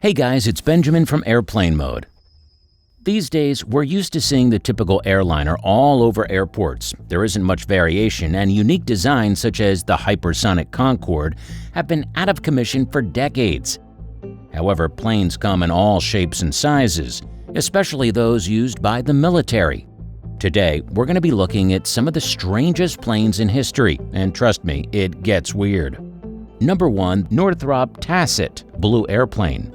Hey guys, it's Benjamin from Airplane Mode. These days, we're used to seeing the typical airliner all over airports. There isn't much variation, and unique designs such as the hypersonic Concorde have been out of commission for decades. However, planes come in all shapes and sizes, especially those used by the military. Today, we're going to be looking at some of the strangest planes in history, and trust me, it gets weird. Number 1. Northrop Tacit Blue Airplane.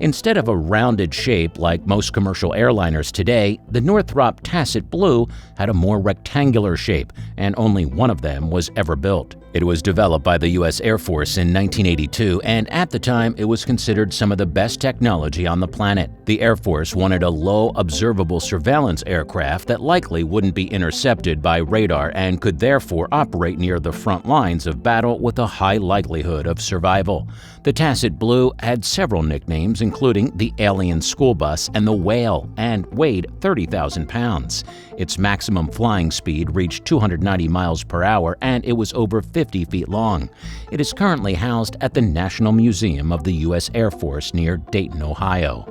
Instead of a rounded shape like most commercial airliners today, the Northrop Tacit Blue had a more rectangular shape, and only one of them was ever built. It was developed by the U.S. Air Force in 1982, and at the time it was considered some of the best technology on the planet. The Air Force wanted a low observable surveillance aircraft that likely wouldn't be intercepted by radar and could therefore operate near the front lines of battle with a high likelihood of survival. The Tacit Blue had several nicknames, including the Alien School Bus and the Whale, and weighed 30,000 pounds. Its maximum flying speed reached 290 miles per hour, and it was over 50 feet long. It is currently housed at the National Museum of the U.S. Air Force near Dayton, Ohio.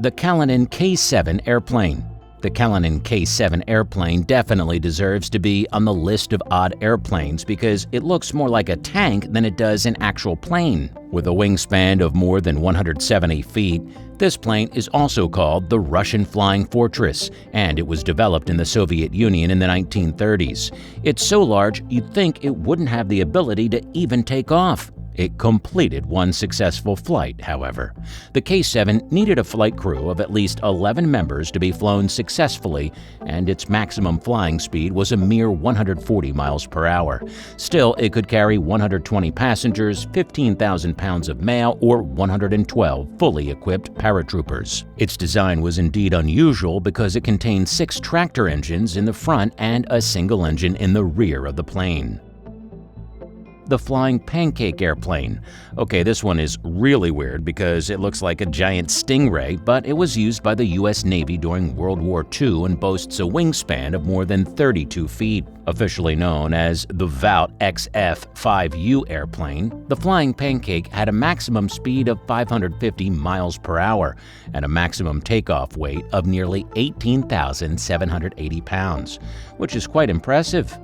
The Kalinin K-7 airplane. The Kalinin K-7 airplane definitely deserves to be on the list of odd airplanes because it looks more like a tank than it does an actual plane. With a wingspan of more than 170 feet, this plane is also called the Russian Flying Fortress, and it was developed in the Soviet Union in the 1930s. It's so large you'd think it wouldn't have the ability to even take off. It completed one successful flight, however. The K-7 needed a flight crew of at least 11 members to be flown successfully, and its maximum flying speed was a mere 140 miles per hour. Still, it could carry 120 passengers, 15,000 pounds of mail, or 112 fully equipped paratroopers. Its design was indeed unusual because it contained 6 tractor engines in the front and a single engine in the rear of the plane. The Flying Pancake airplane. Okay, this one is really weird because it looks like a giant stingray, but it was used by the U.S. Navy during World War II and boasts a wingspan of more than 32 feet. Officially known as the Vought XF5U airplane, the Flying Pancake had a maximum speed of 550 miles per hour and a maximum takeoff weight of nearly 18,780 pounds, which is quite impressive.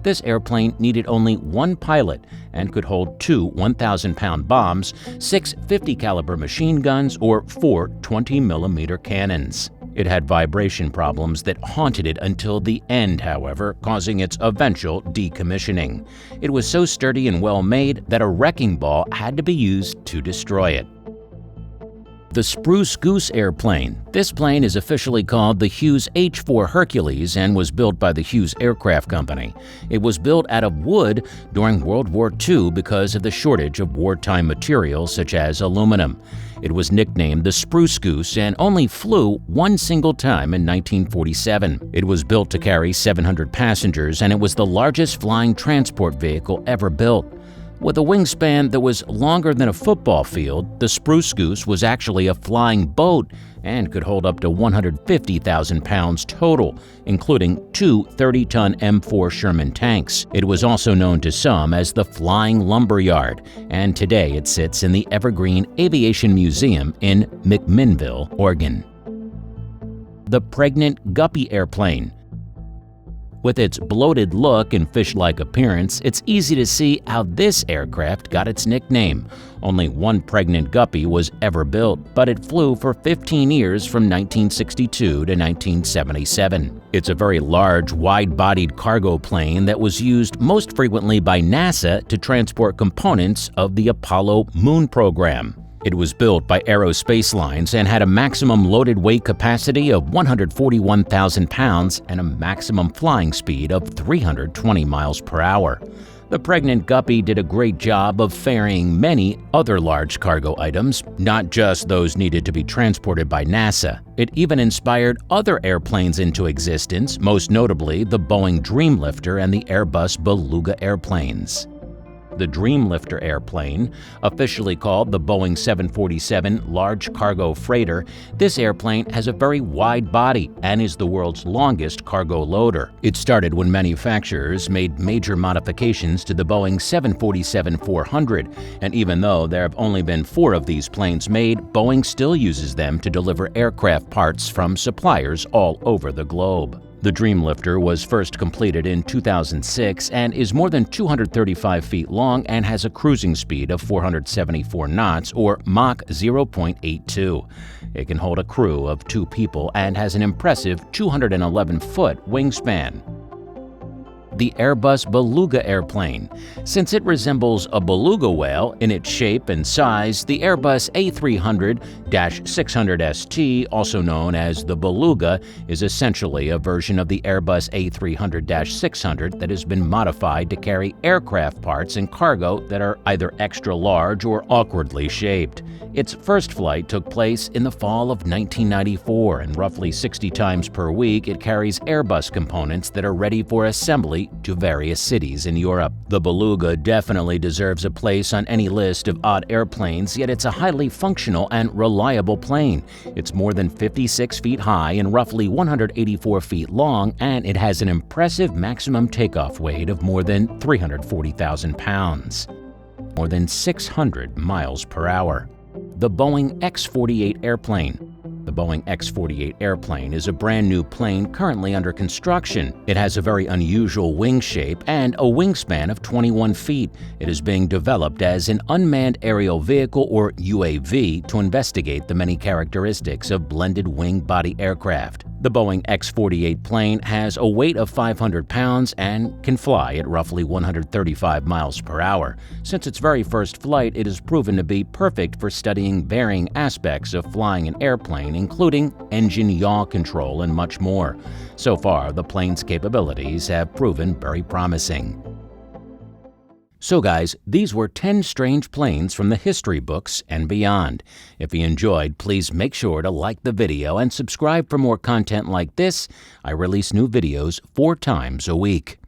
This airplane needed only one pilot and could hold 2 1,000-pound bombs, 6 50-caliber machine guns, or 4 20-millimeter cannons. It had vibration problems that haunted it until the end, however, causing its eventual decommissioning. It was so sturdy and well-made that a wrecking ball had to be used to destroy it. The Spruce Goose airplane. This plane is officially called the Hughes H-4 Hercules and was built by the Hughes Aircraft Company. It was built out of wood during World War II because of the shortage of wartime materials such as aluminum. It was nicknamed the Spruce Goose and only flew one single time in 1947. It was built to carry 700 passengers, and it was the largest flying transport vehicle ever built. With a wingspan that was longer than a football field, the Spruce Goose was actually a flying boat and could hold up to 150,000 pounds total, including 2 30-ton M4 Sherman tanks. It was also known to some as the Flying Lumberyard, and today it sits in the Evergreen Aviation Museum in McMinnville, Oregon. The Pregnant Guppy airplane. With its bloated look and fish-like appearance, it's easy to see how this aircraft got its nickname. Only one pregnant Guppy was ever built, but it flew for 15 years from 1962 to 1977. It's a very large, wide-bodied cargo plane that was used most frequently by NASA to transport components of the Apollo moon program. It was built by Aero Spacelines and had a maximum loaded weight capacity of 141,000 pounds and a maximum flying speed of 320 miles per hour. The pregnant Guppy did a great job of ferrying many other large cargo items, not just those needed to be transported by NASA. It even inspired other airplanes into existence, most notably the Boeing Dreamlifter and the Airbus Beluga airplanes. The Dreamlifter airplane, officially called the Boeing 747 Large Cargo Freighter, this airplane has a very wide body and is the world's longest cargo loader. It started when manufacturers made major modifications to the Boeing 747-400, and even though there have only been 4 of these planes made, Boeing still uses them to deliver aircraft parts from suppliers all over the globe. The Dreamlifter was first completed in 2006 and is more than 235 feet long and has a cruising speed of 474 knots or Mach 0.82. It can hold a crew of 2 people and has an impressive 211-foot wingspan. The Airbus Beluga airplane. Since it resembles a beluga whale in its shape and size, the Airbus A300-600 ST, also known as the Beluga, is essentially a version of the Airbus A300-600 that has been modified to carry aircraft parts and cargo that are either extra large or awkwardly shaped. Its first flight took place in the fall of 1994, and roughly 60 times per week it carries Airbus components that are ready for assembly to various cities in Europe. The Beluga definitely deserves a place on any list of odd airplanes, yet it's a highly functional and reliable plane. It's more than 56 feet high and roughly 184 feet long, and it has an impressive maximum takeoff weight of more than 340,000 pounds. More than 600 miles per hour. The Boeing X-48 airplane. The Boeing X-48 airplane is a brand new plane currently under construction. It has a very unusual wing shape and a wingspan of 21 feet. It is being developed as an unmanned aerial vehicle or UAV to investigate the many characteristics of blended wing-body aircraft. The Boeing X-48 plane has a weight of 500 pounds and can fly at roughly 135 miles per hour. Since its very first flight, it has proven to be perfect for studying varying aspects of flying an airplane, including engine yaw control and much more. So far, the plane's capabilities have proven very promising. So guys, these were 10 strange planes from the history books and beyond. If you enjoyed, please make sure to like the video and subscribe for more content like this. I release new videos 4 times a week.